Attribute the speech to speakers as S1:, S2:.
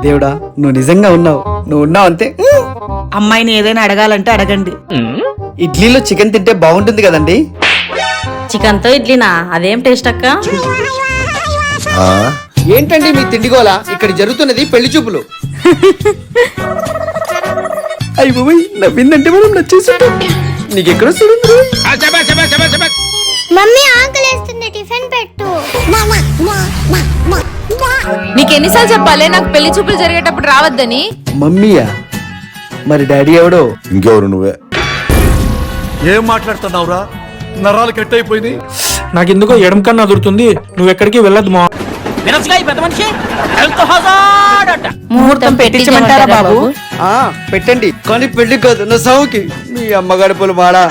S1: దేవుడా నువ్వు నిజంగా ఉన్నావు, నువ్వు ఉన్నావు అంతే.
S2: అమ్మాయిని ఏదైనా అడగాలంటే అడగండి.
S1: ఇడ్లీలో చికెన్ తింటే బాగుంటుంది కదండి.
S3: చికెన్ తో ఇడ్లీనా? అదేం టేస్ట్ అక్క?
S1: ఏంటండి మీ తిండిగోలా? ఇక్కడ జరుగుతున్నది పెళ్లి చూపులు. అయ్యి బాబోయ్, నవ్విందంటే మనం నచ్చేస్తుంటాం. నీకెక్కడ చూడు.
S4: మమ్మీ ఆకలేస్తుంది, టిఫిన్ పెట్టు.
S5: నీకెన్నిసార్లు చెప్పాలి నాకు పెళ్లి చూపులు జరిగేటప్పుడు రావద్దని?
S1: మమ్మీయా? మరి డాడీ ఎవడో?
S6: ఇంకెవరు? నువ్వే.
S7: ఏం మాట్లాడుతున్నావురా? నరాలు కట్ అయిపోయింది. నాకెందుకో ఎడం కన్నా అదురుతుంది. నువ్వు ఎక్కడికి వెళ్ళొద్దు మా.
S2: ముహూర్తం పెట్టించమంటారా బాబు?
S1: పెట్టండి, కానీ పెళ్లి కాదు, నా సావుకి. మీ అమ్మ గడుపులు మాడా.